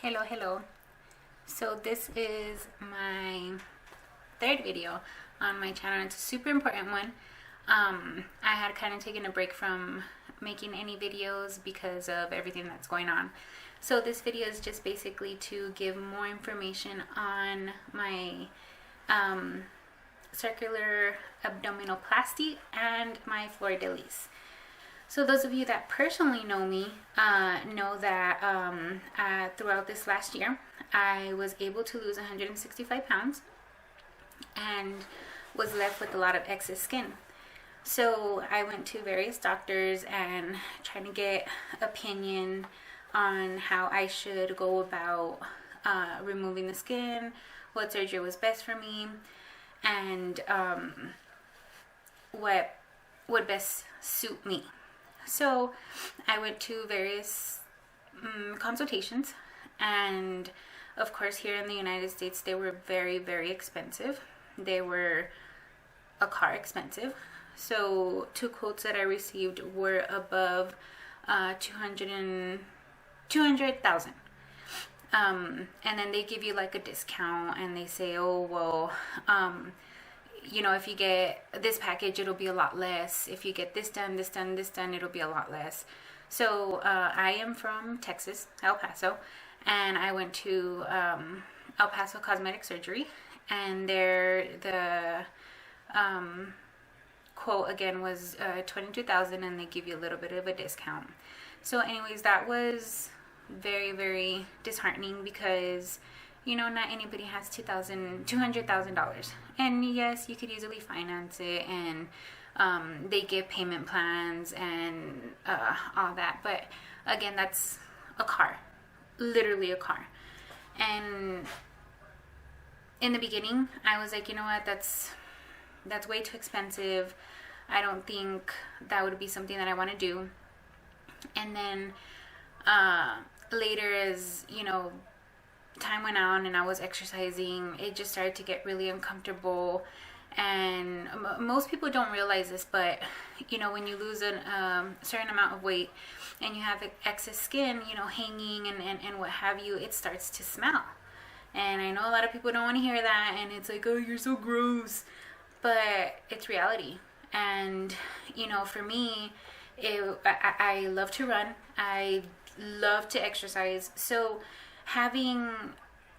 Hello. So this is my third video on my channel. It's a super important one. I had kind of taken a break from making any videos because of everything that's going on. So this video is just basically to give more information on my circular abdominalplasty and my Fleur. So those of you that personally know me know that throughout this last year, I was able to lose 165 pounds and was left with a lot of excess skin. So I went to various doctors and tried to get opinion on how I should go about removing the skin, what surgery was best for me, and what would best suit me. So I went to various consultations, and of course here in the United States they were very, very expensive. They were a car expensive. So two quotes that I received were above 200,000. And then they give you like a discount and they say, oh well, you know, if you get this package, it'll be a lot less. If you get this done, it'll be a lot less. So I am from Texas, El Paso, and I went to El Paso Cosmetic Surgery, and there the quote again was 22,000, and they give you a little bit of a discount. So anyways, that was very, very disheartening because, you know, not anybody has $200,000. And yes, you could easily finance it, and they give payment plans and all that. But again, that's a car, literally a car. And in the beginning, I was like, you know what, that's way too expensive. I don't think that would be something that I want to do. And then later, as you know, time went on and I was exercising, it just started to get really uncomfortable. And most people don't realize this, but you know, when you lose a certain amount of weight and you have excess skin, you know, hanging and what have you, it starts to smell. And I know a lot of people don't want to hear that, and it's like, oh, you're so gross, but it's reality. And you know, for me, I love to run, I love to exercise, so having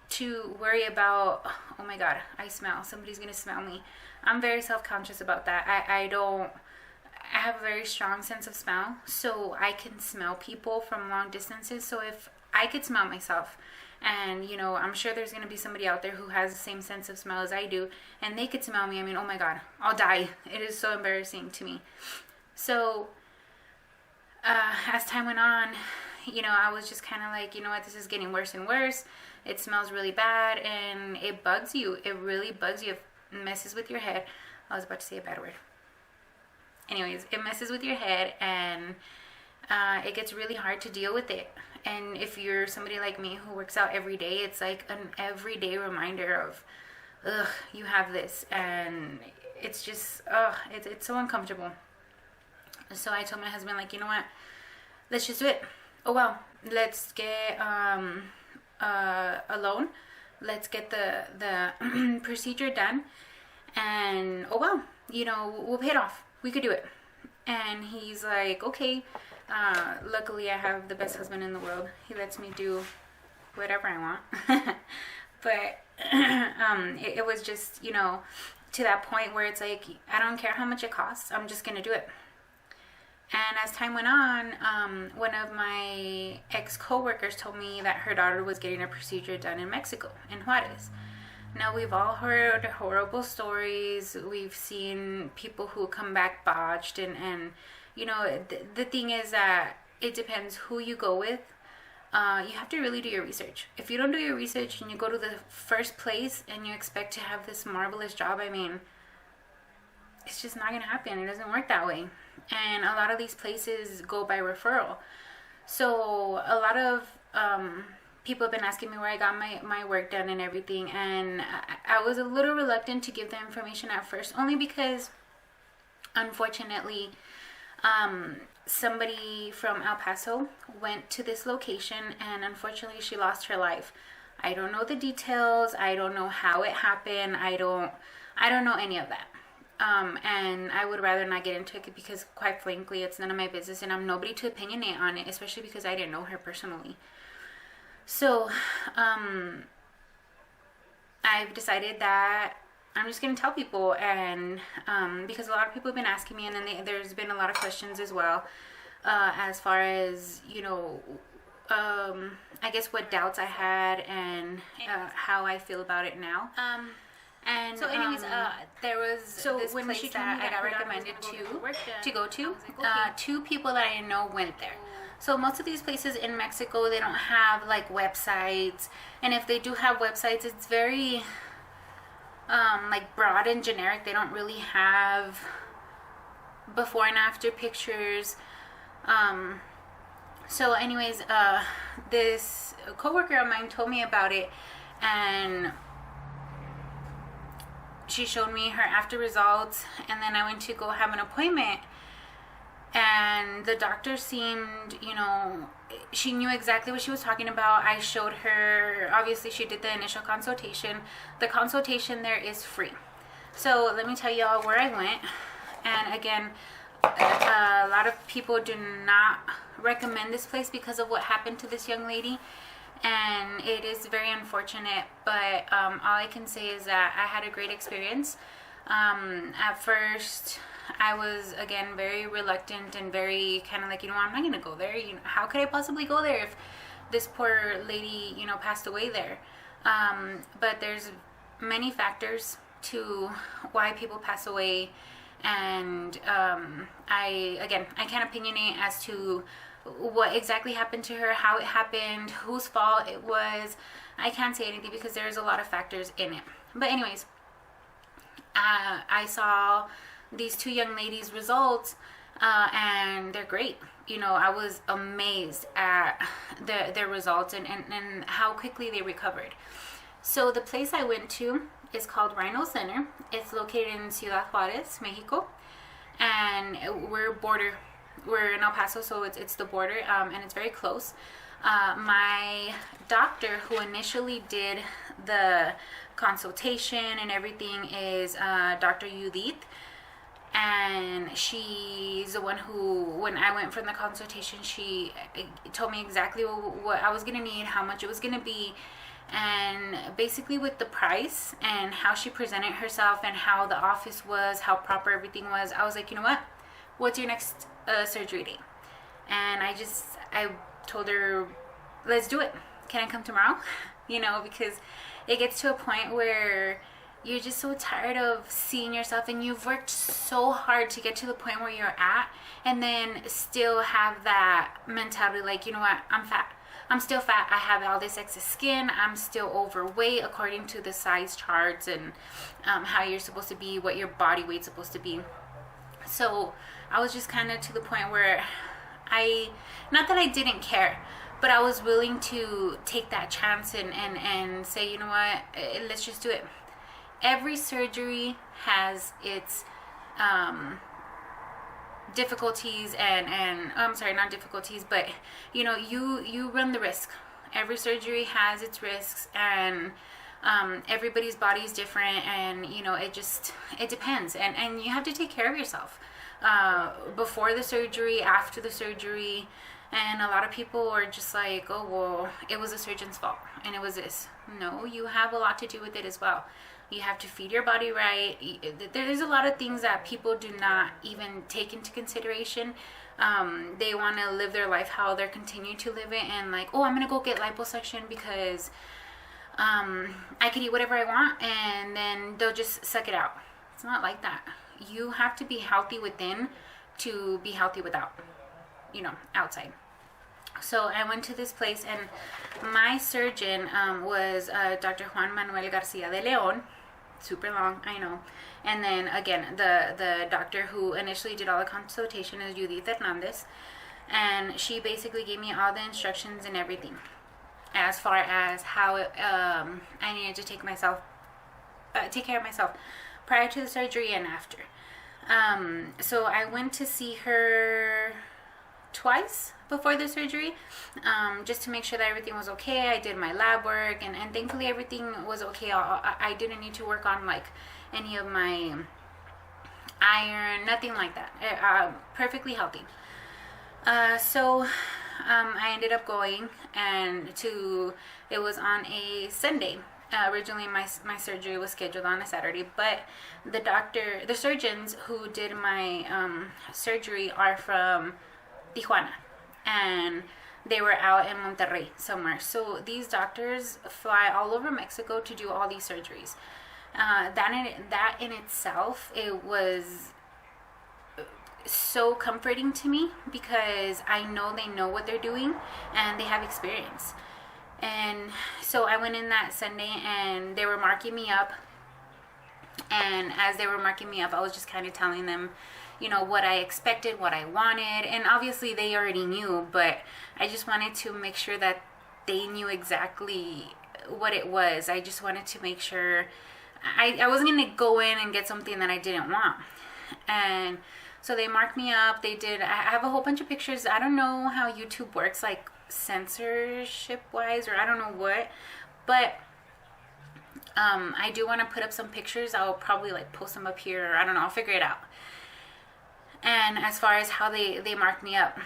to worry about, oh my god, I smell, somebody's gonna smell me, I'm very self-conscious about that. I have a very strong sense of smell, so I can smell people from long distances. So if I could smell myself, and you know, I'm sure there's gonna be somebody out there who has the same sense of smell as I do, and they could smell me, I mean, oh my god, I'll die. It is so embarrassing to me. So as time went on, you know, I was just kind of like, you know what, this is getting worse and worse. It smells really bad, and it bugs you. It really bugs you. It messes with your head. I was about to say a bad word. Anyways, it messes with your head, and it gets really hard to deal with it. And if you're somebody like me who works out every day, it's like an everyday reminder of, ugh, you have this, and it's just, it's so uncomfortable. So I told my husband, like, you know what, let's just do it. Oh well, let's get a loan. Let's get the procedure done, and oh well, you know, we'll pay it off. We could do it. And he's like, okay. Luckily, I have the best husband in the world. He lets me do whatever I want. But it was just, you know, to that point where it's like, I don't care how much it costs. I'm just gonna do it. And as time went on, one of my ex-coworkers told me that her daughter was getting a procedure done in Mexico, in Juarez. Now, we've all heard horrible stories. We've seen people who come back botched. And you know, the thing is that it depends who you go with. You have to really do your research. If you don't do your research and you go to the first place and you expect to have this marvelous job, I mean, it's just not going to happen. It doesn't work that way. And a lot of these places go by referral. So a lot of people have been asking me where I got my work done and everything. And I was a little reluctant to give them information at first, only because, unfortunately, somebody from El Paso went to this location, and unfortunately she lost her life. I don't know the details. I don't know how it happened. I don't know any of that. And I would rather not get into it because, quite frankly, it's none of my business, and I'm nobody to opinionate on it, especially because I didn't know her personally. So, I've decided that I'm just going to tell people, and because a lot of people have been asking me, and then there's been a lot of questions as well, as far as, you know, I guess what doubts I had and how I feel about it now. And so anyways, there was this when place that I got recommended to go to. Two people that I know went there. So most of these places in Mexico, they don't have like websites, and if they do have websites, it's very like broad and generic. They don't really have before and after pictures. So anyways, this coworker of mine told me about it, and she showed me her after results, and then I went to go have an appointment, and the doctor seemed, you know, she knew exactly what she was talking about. I showed her, obviously she did the initial consultation. The consultation there is free. So let me tell y'all where I went. And again, a lot of people do not recommend this place because of what happened to this young lady, and it is very unfortunate, but all I can say is that I had a great experience. At first I was, again, very reluctant and very kind of like, you know, I'm not gonna go there. You know, how could I possibly go there if this poor lady, you know, passed away there? But there's many factors to why people pass away, and I can't opinionate as to what exactly happened to her, how it happened, whose fault it was. I can't say anything because there's a lot of factors in it. But anyways, I saw these two young ladies' results, and they're great. You know, I was amazed at their results and how quickly they recovered. So the place I went to is called RinoCenter. It's located in Ciudad, Juarez, Mexico, and we're in El Paso, so it's the border, and it's very close. My doctor who initially did the consultation and everything is Dr. Judith, and she's the one who, when I went for the consultation, she told me exactly what I was gonna need, how much it was gonna be, and basically with the price and how she presented herself and how the office was, how proper everything was, I was like, you know what, what's your next surgery date? And I told her, let's do it. Can I come tomorrow? You know, because it gets to a point where you're just so tired of seeing yourself, and you've worked so hard to get to the point where you're at, and then still have that mentality like, you know what, I'm fat. I'm still fat. I have all this excess skin. I'm still overweight according to the size charts and how you're supposed to be, what your body weight's supposed to be. So I was just kind of to the point where not that I didn't care, but I was willing to take that chance and say, you know what, let's just do it. Every surgery has its difficulties and I'm sorry, not difficulties, but you know, you run the risk. Every surgery has its risks, and everybody's body is different, and you know, it depends, and you have to take care of yourself before the surgery, after the surgery. And a lot of people are just like, oh, well, it was the surgeon's fault and it was this. No, you have a lot to do with it as well. You have to feed your body right. There's a lot of things that people do not even take into consideration. They want to live their life how they're continuing to live it, and like, oh, I'm going to go get liposuction because I can eat whatever I want, and then they'll just suck it out. It's not like that. You have to be healthy within to be healthy without, you know, outside. So I went to this place, and my surgeon was Dr. Juan Manuel Garcia de Leon. Super long, I know. And then again, the doctor who initially did all the consultation is Judith Hernandez, and she basically gave me all the instructions and everything as far as how I needed to take care of myself prior to the surgery and after. So I went to see her twice before the surgery, just to make sure that everything was okay. I did my lab work, and thankfully everything was okay. I didn't need to work on like any of my iron, nothing like that. Perfectly healthy. So I ended up going, and it was on a Sunday. Originally my surgery was scheduled on a Saturday, but the surgeons who did my surgery are from Tijuana, and they were out in Monterrey somewhere. So these doctors fly all over Mexico to do all these surgeries. That in itself, it was so comforting to me, because I know they know what they're doing and they have experience. And so I went in that Sunday, and they were marking me up, and as they were marking me up, I was just kind of telling them, you know, what I expected, what I wanted, and obviously they already knew, but I just wanted to make sure that they knew exactly what it was. I just wanted to make sure I wasn't going to go in and get something that I didn't want. And so they marked me up. I have a whole bunch of pictures. I don't know how YouTube works, like censorship wise, or I don't know what, but I do want to put up some pictures. I'll probably like post them up here, or I don't know, I'll figure it out. And as far as how they marked me up,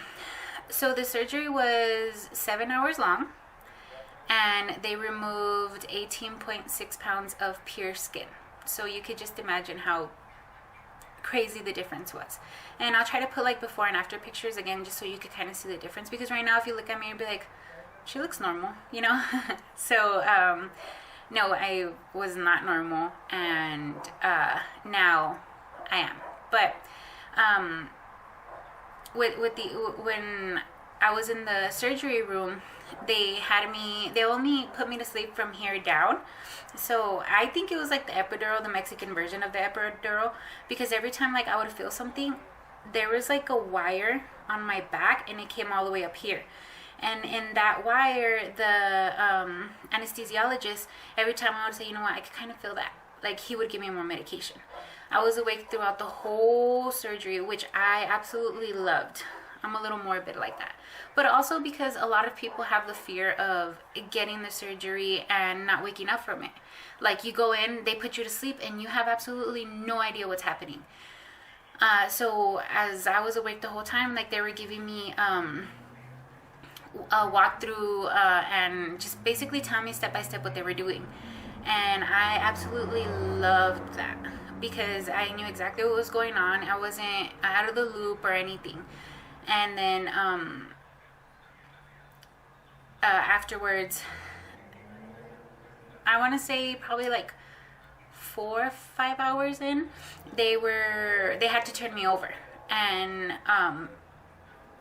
so the surgery was 7 hours long, and they removed 18.6 pounds of pure skin. So you could just imagine how crazy the difference was. And I'll try to put like before and after pictures again, just so you could kind of see the difference, because right now if you look at me, you'll be like, she looks normal, you know. So no, I was not normal, and now I am. But when I was in the surgery room, they only put me to sleep from here down. So I think it was like the epidural, the Mexican version of the epidural, because every time like I would feel something, there was like a wire on my back, and it came all the way up here. And in that wire, the anesthesiologist, every time I would say, you know what, I could kind of feel that, like he would give me more medication. I was awake throughout the whole surgery, which I absolutely loved. I'm a little morbid like that. But also because a lot of people have the fear of getting the surgery and not waking up from it. Like you go in, they put you to sleep, and you have absolutely no idea what's happening. So as I was awake the whole time, like they were giving me a walkthrough and just basically telling me step by step what they were doing. And I absolutely loved that, because I knew exactly what was going on. I wasn't out of the loop or anything. And then afterwards, I want to say probably like 4 or 5 hours in, they had to turn me over. And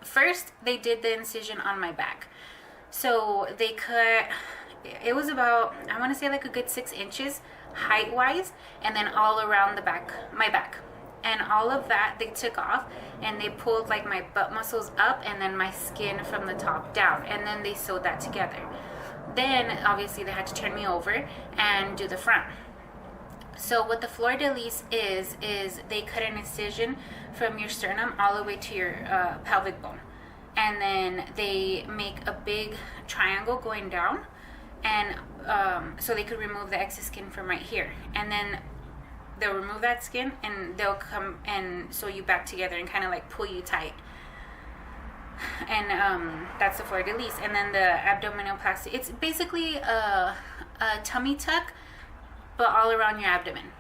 first they did the incision on my back. So they cut, it was about, I want to say like a good 6 inches height wise, and then all around my back. And all of that they took off, and they pulled like my butt muscles up, and then my skin from the top down, and then they sewed that together. Then obviously they had to turn me over and do the front. So what the Fleur de Lis is they cut an incision from your sternum all the way to your pelvic bone, and then they make a big triangle going down, and so they could remove the excess skin from right here, and then they'll remove that skin, and they'll come and sew you back together and kind of like pull you tight. And that's the Fleur de Lis. And then the abdominalplasty, it's basically a tummy tuck, but all around your abdomen.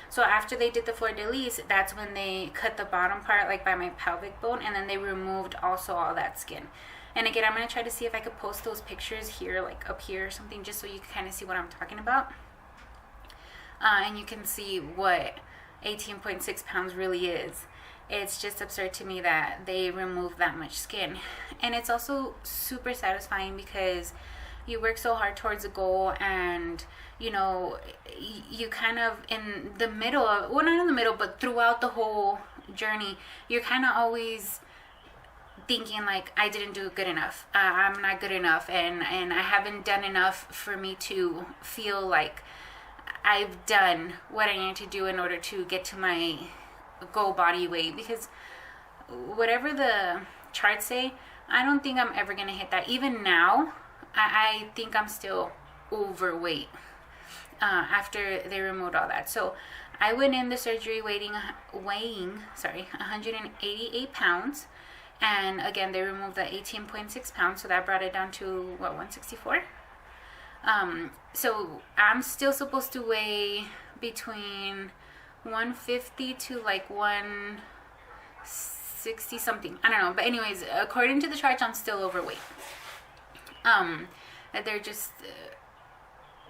So after they did the Fleur de Lis, that's when they cut the bottom part, like by my pelvic bone, and then they removed also all that skin. And again, I'm going to try to see if I could post those pictures here, like up here or something, just so you can kind of see what I'm talking about. And you can see what 18.6 pounds really is. It's just absurd to me that they remove that much skin. And it's also super satisfying, because you work so hard towards a goal, and you know, you kind of in the middle of, well, not in the middle, but throughout the whole journey, you're kind of always thinking like, I didn't do good enough, I'm not good enough, and I haven't done enough for me to feel like I've done what I need to do in order to get to my goal body weight. Because whatever the charts say, I don't think I'm ever gonna hit that. Even now, I think I'm still overweight after they removed all that. So I went in the surgery weighing 188 pounds. And again, they removed the 18.6 pounds. So that brought it down to, what, 164? So I'm still supposed to weigh between 150 to like 160 something. I don't know. But anyways, according to the charts, I'm still overweight. They're just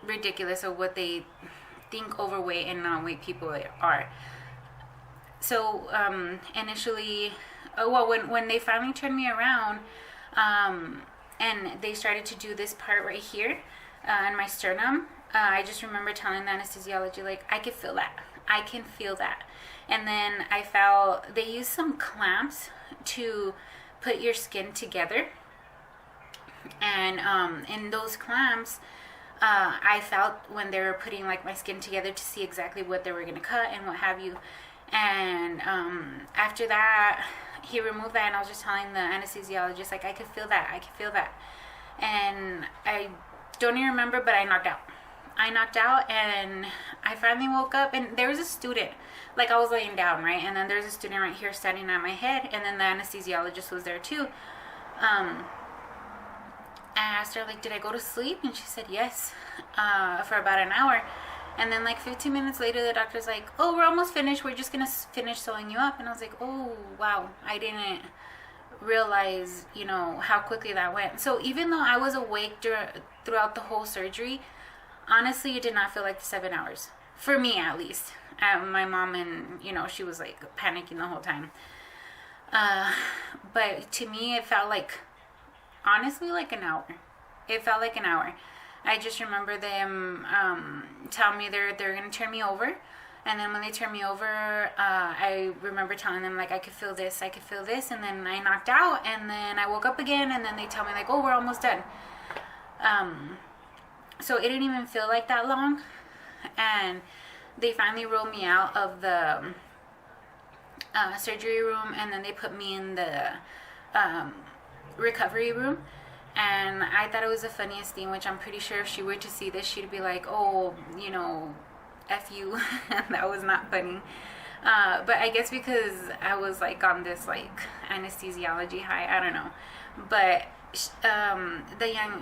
ridiculous of what they think overweight and non-weight people are. So initially, when they finally turned me around, and they started to do this part right here in my sternum, I just remember telling the anesthesiology, like, I can feel that. I can feel that. And then I felt they used some clamps to put your skin together. And in those clamps, I felt when they were putting like my skin together to see exactly what they were going to cut and what have you. And after that, he removed that, and I was just telling the anesthesiologist, like, I could feel that. I could feel that. And I don't even remember, but I knocked out. And I finally woke up, and there was a student, like, I was laying down, right? And then there's a student right here standing at my head, and then the anesthesiologist was there too. I asked her, like, did I go to sleep? And she said yes, for about an hour. And then like 15 minutes later, the doctor's like, oh, we're almost finished. We're just going to finish sewing you up. And I was like, oh, wow. I didn't realize, how quickly that went. So even though I was awake throughout the whole surgery, honestly, it did not feel like the 7 hours. For me, at least. My mom and, she was like panicking the whole time. But to me, it felt like, honestly, like an hour. It felt like an hour. I just remember them telling me they're going to turn me over. And then when they turned me over, I remember telling them, like, I could feel this. And then I knocked out. And then I woke up again. And then they tell me, like, oh, we're almost done. So it didn't even feel like that long. And they finally rolled me out of the surgery room. And then they put me in the recovery room. And I thought it was the funniest thing, which I'm pretty sure if she were to see this, she'd be like, oh, F you. That was not funny. But I guess because I was like on this like anesthesiology high, I don't know. But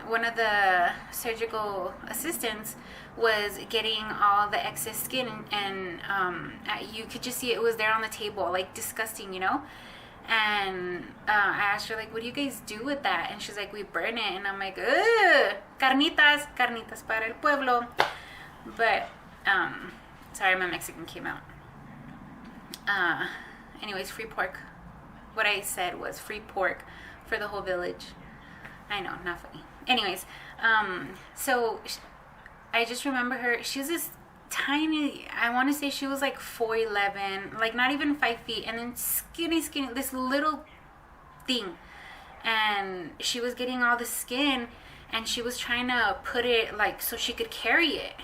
one of the surgical assistants was getting all the excess skin, and you could just see it was there on the table, like disgusting, And I asked her, like, what do you guys do with that? And she's like, we burn it. And I'm like, ugh, carnitas para el pueblo. But, sorry, my Mexican came out. Anyways, free pork. What I said was free pork for the whole village. I know, not funny. Anyways, so I just remember her. She was this tiny, I want to say she was like 4'11", like not even 5 feet, and then skinny, this little thing. And she was getting all the skin, and she was trying to put it like so she could carry it.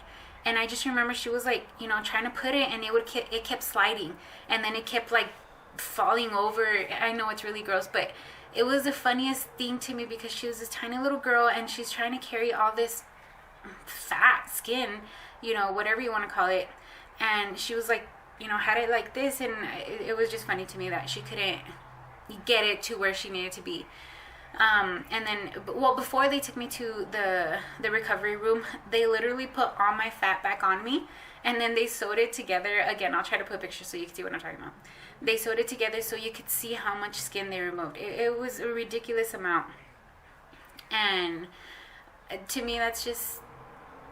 And I just remember she was like, trying to put it, and it kept sliding, and then it kept like falling over. I know it's really gross, but it was the funniest thing to me because she was this tiny little girl, and she's trying to carry all this fat skin, whatever you want to call it. And she was like, had it like this, and it was just funny to me that she couldn't get it to where she needed to be. And then, before they took me to the recovery room, they literally put all my fat back on me, and then they sewed it together. Again, I'll try to put pictures so you can see what I'm talking about. They sewed it together so you could see how much skin they removed. It was a ridiculous amount. And to me, that's just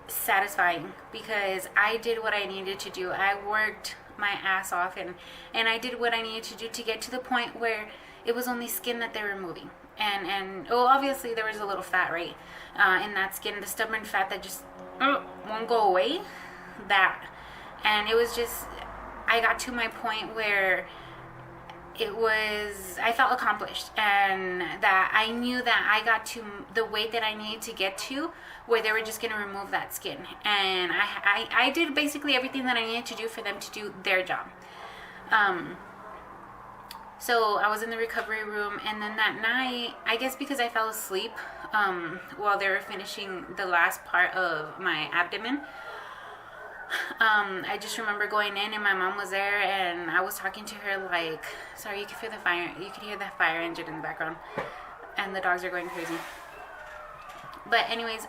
satisfying because I did what I needed to do. I worked my ass off, and I did what I needed to do to get to the point where it was only skin that they were removing. And obviously there was a little fat, right, in that skin, the stubborn fat that just won't go away, that. And it was just, I got to my point where I felt accomplished, and that I knew that I got to the weight that I needed to get to where they were just going to remove that skin. And I did basically everything that I needed to do for them to do their job. So I was in the recovery room, and then that night, I guess because I fell asleep while they were finishing the last part of my abdomen, I just remember going in, and my mom was there, and I was talking to her like, sorry, you could hear the fire engine in the background, and the dogs are going crazy. But anyways,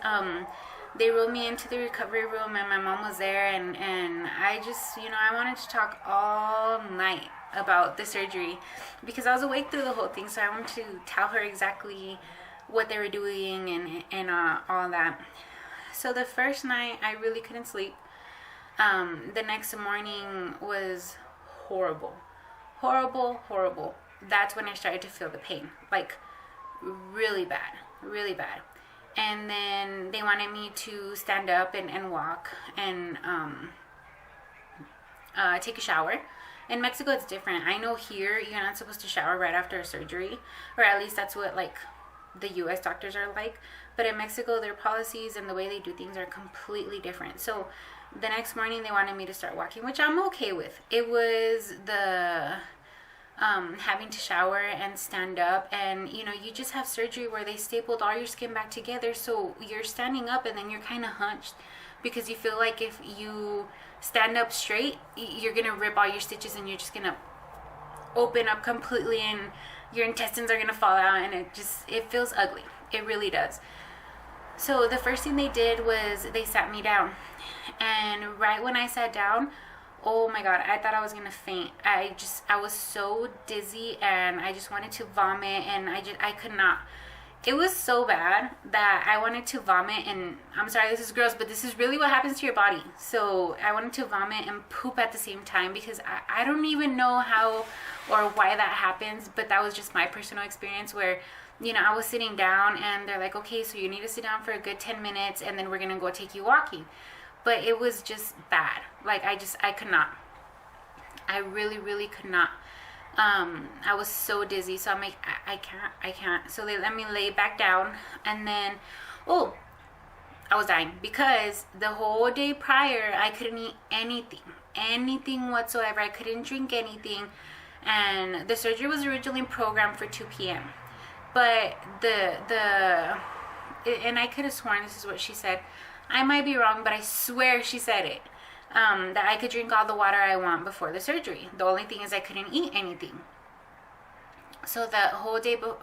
they rolled me into the recovery room, and my mom was there, and I just, I wanted to talk all night about the surgery because I was awake through the whole thing, so I wanted to tell her exactly what they were doing and all that. So the first night, I really couldn't sleep. The next morning was horrible. That's when I started to feel the pain, like really bad. And then they wanted me to stand up and walk and take a shower. In Mexico, it's different. I know here you're not supposed to shower right after a surgery, or at least that's what like the U.S. doctors are like. But in Mexico, their policies and the way they do things are completely different. So the next morning, they wanted me to start walking, which I'm okay with. It was the having to shower and stand up, and you just have surgery where they stapled all your skin back together, so you're standing up and then you're kind of hunched because you feel like if you stand up straight, you're gonna rip all your stitches and you're just gonna open up completely and your intestines are gonna fall out, and it feels ugly. It really does. So the first thing they did was they sat me down, and right when I sat down, oh my God, I thought I was gonna faint. I was so dizzy, and I just wanted to vomit, and I could not. It was so bad that I wanted to vomit, and I'm sorry, this is gross, but this is really what happens to your body. So I wanted to vomit and poop at the same time because I don't even know how or why that happens, but that was just my personal experience where, I was sitting down and they're like, okay, so you need to sit down for a good 10 minutes and then we're gonna go take you walking. But it was just bad. Like I could not. I really could not. I was so dizzy, so I'm like, I can't. So they let me lay back down, and then, I was dying because the whole day prior, I couldn't eat anything whatsoever. I couldn't drink anything, and the surgery was originally programmed for 2 p.m. But and I could have sworn this is what she said. I might be wrong, but I swear she said it. That I could drink all the water I want before the surgery. The only thing is I couldn't eat anything. So the whole day of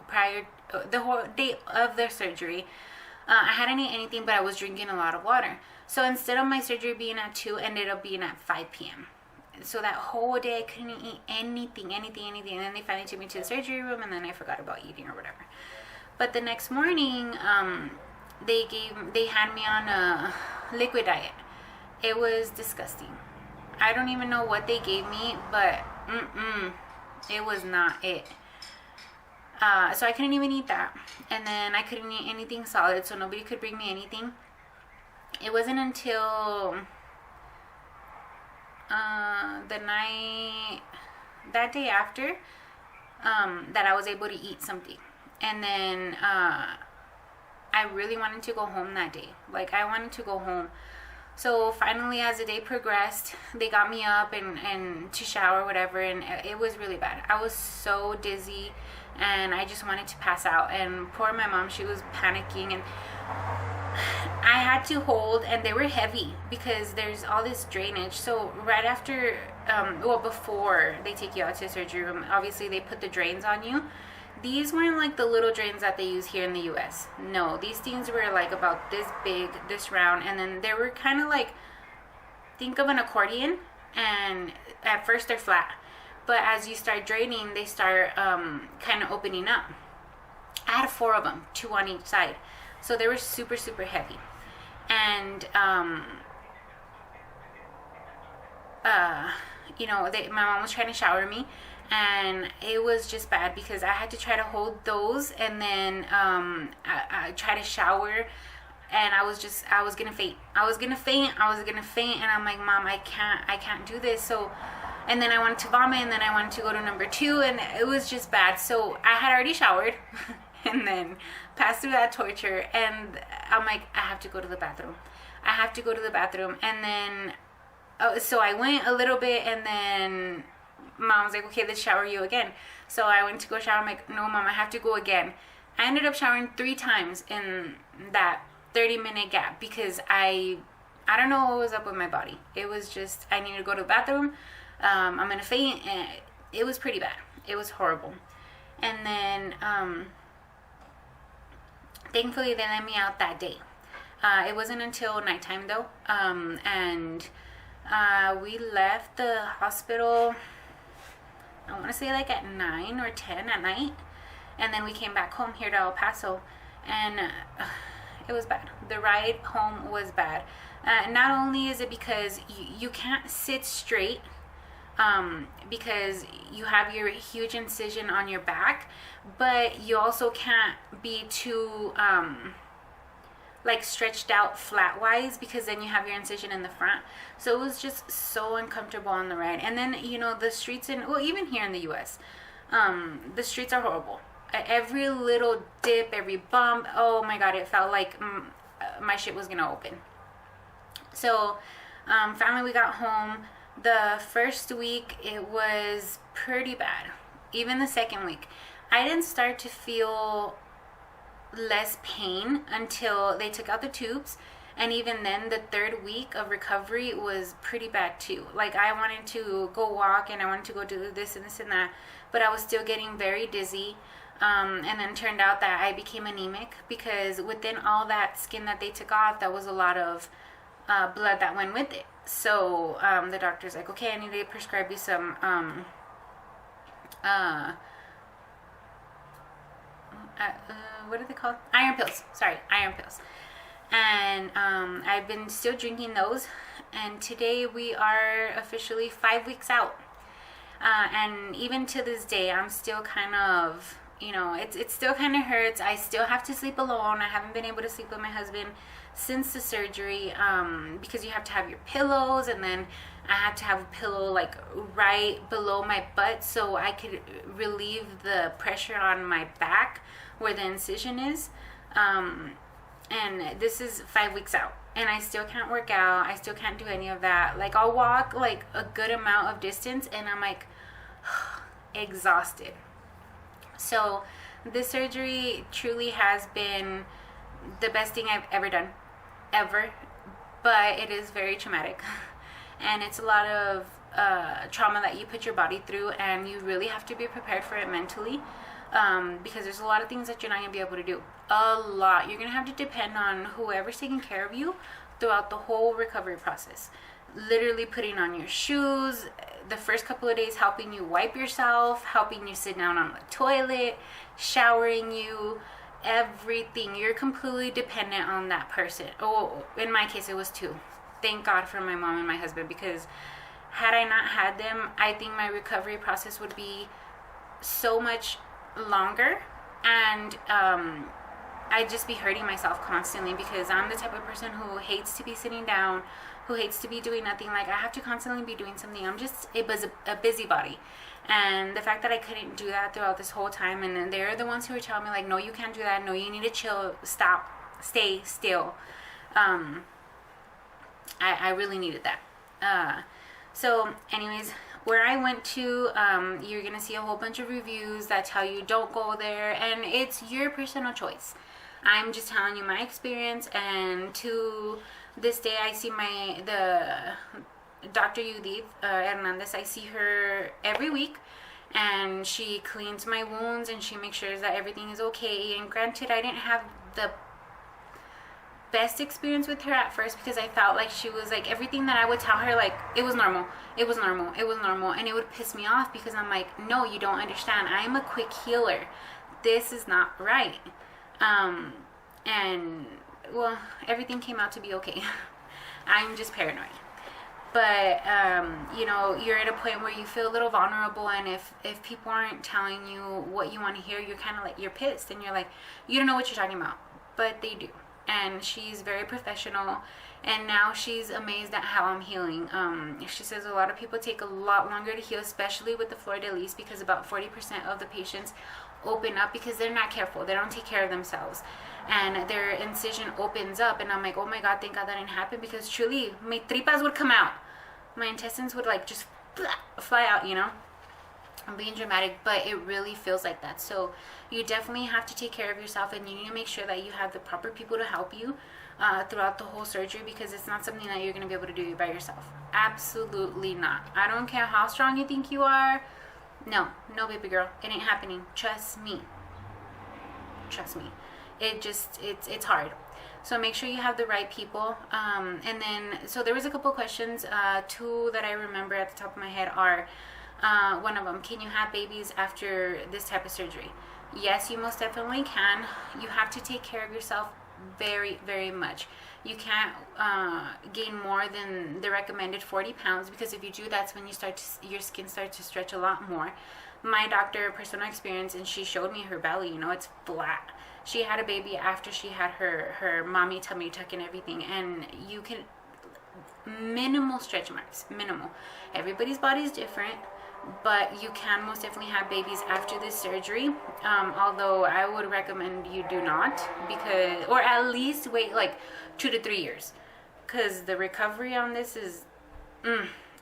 the surgery, I hadn't eaten anything, but I was drinking a lot of water. So instead of my surgery being at 2, ended up being at 5 p.m. So that whole day I couldn't eat anything. And then they finally took me to the surgery room, and then I forgot about eating or whatever. But the next morning, they had me on a liquid diet. It was disgusting. I don't even know what they gave me, but it was not it. So I couldn't even eat that. And then I couldn't eat anything solid, so nobody could bring me anything. It wasn't until the night, that day after, that I was able to eat something. And then I really wanted to go home that day. Like, I wanted to go home. So finally, as the day progressed, they got me up and to shower, whatever, and it was really bad. I was so dizzy, and I just wanted to pass out. And poor my mom, she was panicking, and I had to hold, and they were heavy because there's all this drainage. So right after, before they take you out to the surgery room, obviously they put the drains on you. These weren't like the little drains that they use here in the U.S. No, these things were like about this big, this round, and then they were kind of like, think of an accordion, and at first they're flat, but as you start draining, they start kind of opening up. I had 4 of them, 2 on each side, so they were super heavy, and my mom was trying to shower me. And it was just bad because I had to try to hold those, and then I try to shower, and I was gonna faint. I was gonna faint, and I'm like, Mom, I can't do this. So, and then I wanted to vomit, and then I wanted to go to number 2, and it was just bad. So I had already showered, and then passed through that torture, and I'm like, I have to go to the bathroom. And then, so I went a little bit, and then Mom was like, okay, let's shower you again. So I went to go shower. I'm like, no, Mom, I have to go again. I ended up showering 3 times in that 30-minute gap because I don't know what was up with my body. It was just, I needed to go to the bathroom. I'm going to faint. And it was pretty bad. It was horrible. And then, thankfully, they let me out that day. It wasn't until nighttime, though. And we left the hospital, I want to say like at 9 or 10 at night. And then we came back home here to El Paso. And it was bad. The ride home was bad. Not only is it because you can't sit straight, because you have your huge incision on your back, but you also can't be too like stretched out flat-wise, because then you have your incision in the front. So it was just so uncomfortable on the ride. And then, you know, the streets even here in the US, the streets are horrible. Every little dip, every bump, oh my God, it felt like my shit was gonna open. So finally we got home. The first week it was pretty bad. Even the second week, I didn't start to feel less pain until they took out the tubes. And even then, the third week of recovery was pretty bad too. Like, I wanted to go walk and I wanted to go do this and this and that, but I was still getting very dizzy. And then turned out that I became anemic, because within all that skin that they took off, that was a lot of blood that went with it. So the doctor's like, okay, I need to prescribe you some what are they called? Iron pills. Sorry, iron pills. And I've been still drinking those. And today we are officially 5 weeks out. And even to this day, I'm still kind of, you know, it still kind of hurts. I still have to sleep alone. I haven't been able to sleep with my husband since the surgery, because you have to have your pillows, and then I had to have a pillow like right below my butt so I could relieve the pressure on my back where the incision is. And this is 5 weeks out, and I still can't work out. I still can't do any of that. Like, I'll walk like a good amount of distance and I'm like exhausted. So this surgery truly has been the best thing I've ever done, ever. But it is very traumatic, and it's a lot of trauma that you put your body through, and you really have to be prepared for it mentally, because there's a lot of things that you're not going to be able to do. A lot. You're going to have to depend on whoever's taking care of you throughout the whole recovery process. Literally putting on your shoes, the first couple of days helping you wipe yourself, helping you sit down on the toilet, showering you, everything. You're completely dependent on that person. Oh, in my case it was 2. Thank God for my mom and my husband, because had I not had them, I think my recovery process would be so much longer, and I'd just be hurting myself constantly, because I'm the type of person who hates to be sitting down, who hates to be doing nothing. Like, I have to constantly be doing something. I'm just a busybody. And the fact that I couldn't do that throughout this whole time, and then they're the ones who were telling me, like, no, you can't do that. No, you need to chill, stop, stay still. I really needed that. So anyways, where I went to, you're going to see a whole bunch of reviews that tell you don't go there, and it's your personal choice. I'm just telling you my experience, and to this day I see the Dr. Judith Hernandez. I see her every week, and she cleans my wounds and she makes sure that everything is okay. And granted, I didn't have the best experience with her at first, because I felt like she was like, everything that I would tell her, like, it was normal, it was normal, it was normal, and it would piss me off, because I'm like, no, you don't understand. I am a quick healer. This is not right. And well, everything came out to be okay. I'm just paranoid. But you know, you're at a point where you feel a little vulnerable, and if people aren't telling you what you want to hear, you're kind of like, you're pissed, and you're like, you don't know what you're talking about, but they do. And she's very professional, and now she's amazed at how I'm healing. She says a lot of people take a lot longer to heal, especially with the Fleur de Lis, because about 40% of the patients open up because they're not careful. They don't take care of themselves, and their incision opens up, and I'm like, oh my God, thank God that didn't happen, because truly my tripas would come out. My intestines would like just fly out, you know. I'm being dramatic, but it really feels like that. So you definitely have to take care of yourself, and you need to make sure that you have the proper people to help you throughout the whole surgery, because it's not something that you're going to be able to do by yourself. Absolutely not. I don't care how strong you think you are. No, baby girl, it ain't happening. Trust me. It's hard. So make sure you have the right people. And then, so there was a couple questions. Two that I remember at the top of my head are, one of them, can you have babies after this type of surgery? Yes, you most definitely can. You have to take care of yourself very, very much. You can't gain more than the recommended 40 pounds, because if you do, that's when your skin starts to stretch a lot more. My doctor, personal experience, and she showed me her belly, you know, it's flat. She had a baby after she had her mommy tummy tuck and everything, and you can, minimal stretch marks, minimal. Everybody's body is different, but you can most definitely have babies after this surgery, although I would recommend you do not, because, or at least wait like 2 to 3 years, because the recovery on this is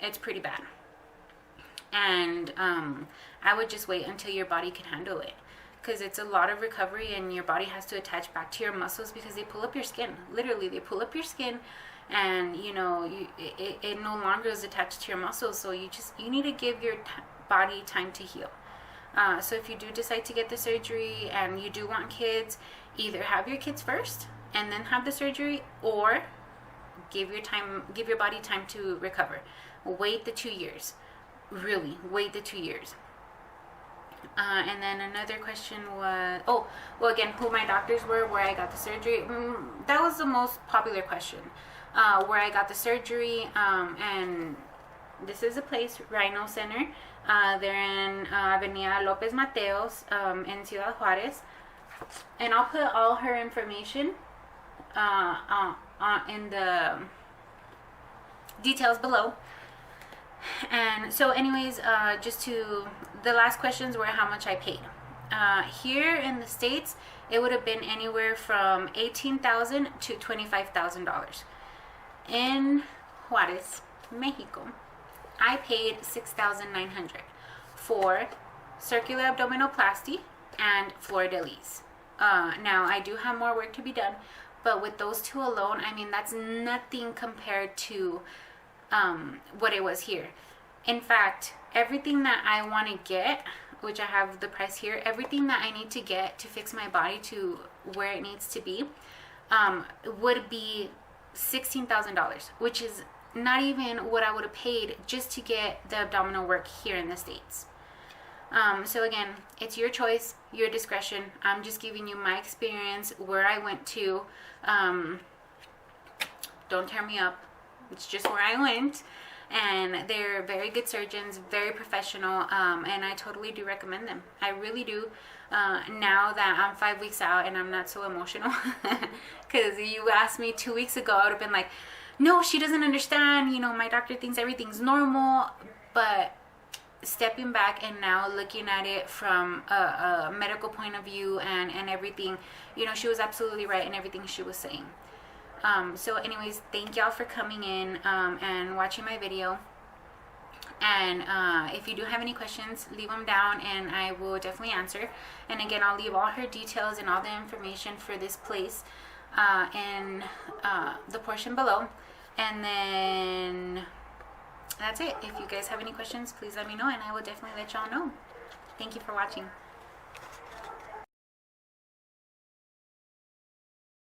it's pretty bad. And I would just wait until your body can handle it, because it's a lot of recovery, and your body has to attach back to your muscles, because they pull up your skin. Literally, they pull up your skin, and you know, it no longer is attached to your muscles. So you need to give your body time to heal. So if you do decide to get the surgery and you do want kids, either have your kids first and then have the surgery, or give your body time to recover. Wait the 2 years. Really, wait the 2 years. And then another question was, again, who my doctors were, where I got the surgery. That was the most popular question. Where I got the surgery, and this is a place, RinoCenter. They're in Avenida Lopez, Mateos, in Ciudad, Juarez. And I'll put all her information in the details below. And so anyways, the last questions were how much I paid. Here in the States, it would have been anywhere from $18,000 to $25,000. In Juarez, Mexico, I paid $6,900 for circular abdominalplasty and Fleur. Now, I do have more work to be done, but with those two alone, I mean, that's nothing compared to what it was here. In fact, everything that I want to get, which I have the price here, everything that I need to get to fix my body to where it needs to be, would be $16,000, which is not even what I would have paid just to get the abdominal work here in the States. So again, it's your choice, your discretion. I'm just giving you my experience, where I went to. Don't tear me up. It's just where I went. And they're very good surgeons, very professional, and I totally do recommend them. I really do. Now that I'm 5 weeks out and I'm not so emotional, because you asked me 2 weeks ago, I would have been like, no, she doesn't understand, you know, my doctor thinks everything's normal. But stepping back and now looking at it from a medical point of view and everything, you know, she was absolutely right in everything she was saying. So anyways, thank y'all for coming in and watching my video. And if you do have any questions, leave them down and I will definitely answer. And again, I'll leave all her details and all the information for this place in the portion below. And then that's it. If you guys have any questions, please let me know and I will definitely let y'all know. Thank you for watching.